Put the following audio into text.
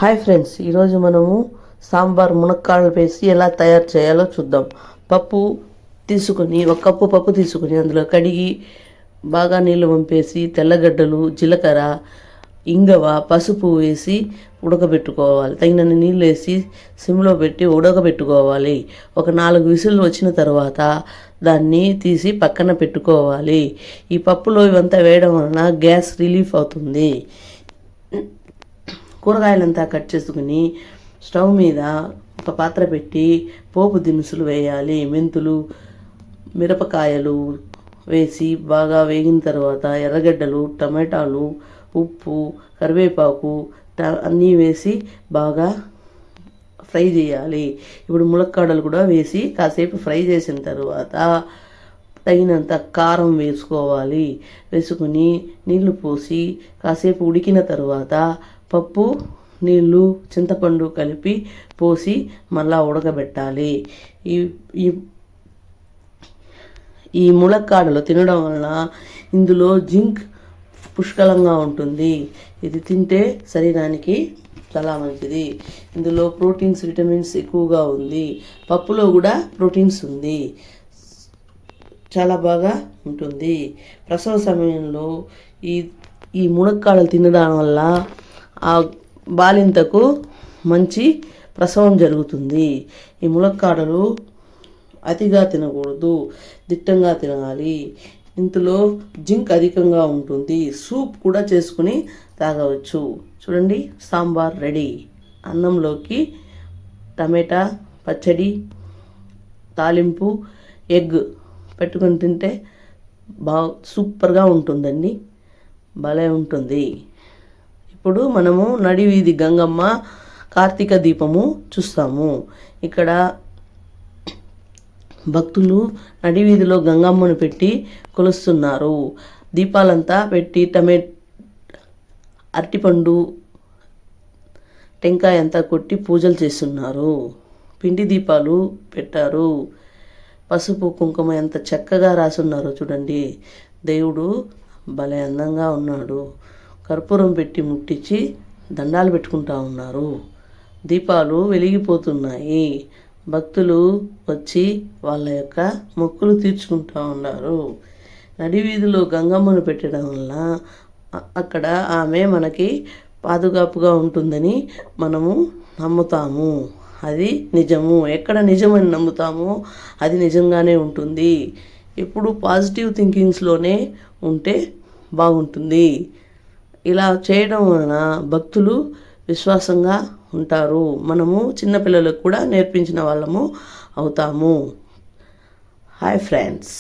Hi friends, ఈరోజు మనము సాంబార్ మునక్కాడలు వేసి ఎలా తయారు చేయాలో చూద్దాం. పప్పు తీసుకుని, ఒక కప్పు పప్పు తీసుకుని అందులో కడిగి బాగా నీళ్ళు వంపేసి తెల్లగడ్డలు, జీలకర్ర, ఇంగవ, పసుపు వేసి ఉడకబెట్టుకోవాలి. తగినన్ని నీళ్ళు వేసి సిమ్లో పెట్టి ఉడకబెట్టుకోవాలి. ఒక 4 విసులు వచ్చిన తర్వాత దాన్ని తీసి పక్కన పెట్టుకోవాలి. ఈ పప్పులో ఇవంతా వేయడం వలన గ్యాస్ రిలీఫ్ అవుతుంది. కూరగాయలంతా కట్ చేసుకుని స్టవ్ మీద ఒక పాత్ర పెట్టి పోపు దినుసులు వేయాలి. మెంతులు, మిరపకాయలు వేసి బాగా వేగిన తర్వాత ఎర్రగడ్డలు, టమాటాలు, ఉప్పు, కరివేపాకు అన్నీ వేసి బాగా ఫ్రై చేయాలి. ఇప్పుడు ములక్కాడలు కూడా వేసి కాసేపు ఫ్రై చేసిన తర్వాత తగినంత కారం వేసుకోవాలి. వేసుకుని నీళ్లు పోసి కాసేపు ఉడికిన తర్వాత పప్పు, నీళ్ళు, చింతపండు కలిపి పోసి మళ్ళా ఉడకబెట్టాలి. ఈ ములక్కాడలు తినడం వలన ఇందులో జింక్ పుష్కలంగా ఉంటుంది. ఇది తింటే శరీరానికి చాలా మంచిది. ఇందులో ప్రోటీన్స్, విటమిన్స్ ఎక్కువగా ఉంది. పప్పులో కూడా ప్రోటీన్స్ ఉంది, చాలా బాగా ఉంటుంది. ప్రసవ సమయంలో ఈ మునక్కాడలు తినడం వల్ల ఆ బాలింతకు మంచి ప్రసవం జరుగుతుంది. ఈ ములక్కాడలు అతిగా తినకూడదు, దిట్టంగా తినాలి. ఇందులో జింక్ అధికంగా ఉంటుంది. సూప్ కూడా చేసుకుని తాగవచ్చు. చూడండి, సాంబార్ రెడీ. అన్నంలోకి టమాటా పచ్చడి, తాలింపు, ఎగ్ పెట్టుకొని తింటే సూపర్గా ఉంటుందండి, భలే ఉంటుంది. ఇప్పుడు మనము నడివీధి గంగమ్మ కార్తీక దీపము చూస్తాము. ఇక్కడ భక్తులు నడివీధిలో గంగమ్మను పెట్టి కొలుస్తున్నారు. దీపాలంతా పెట్టి అరటిపండు, టెంకాయ అంతా కొట్టి పూజలు చేస్తున్నారు. పిండి దీపాలు పెట్టారు. పసుపు, కుంకుమ ఎంత చక్కగా రాసున్నారు చూడండి. దేవుడు భలే అందంగా ఉన్నాడు. కర్పూరం పెట్టి ముట్టించి దండాలు పెట్టుకుంటా ఉన్నారు. దీపాలు వెలిగిపోతున్నాయి. భక్తులు వచ్చి వాళ్ళ యొక్క మొక్కులు తీర్చుకుంటా ఉన్నారు. నడివీధిలో గంగమ్మను పెట్టడం వల్ల అక్కడ ఆమె మనకి పాదుగాపుగా ఉంటుందని మనము నమ్ముతాము. అది నిజము. ఎక్కడ నిజమని నమ్ముతామో అది నిజంగానే ఉంటుంది. ఎప్పుడు పాజిటివ్ థింకింగ్స్లోనే ఉంటే బాగుంటుంది. ఇలా చేయడం వలన భక్తులు విశ్వాసంగా ఉంటారు. మనము చిన్నపిల్లలకు కూడా నేర్పించిన వాళ్ళము అవుతాము. Hi friends.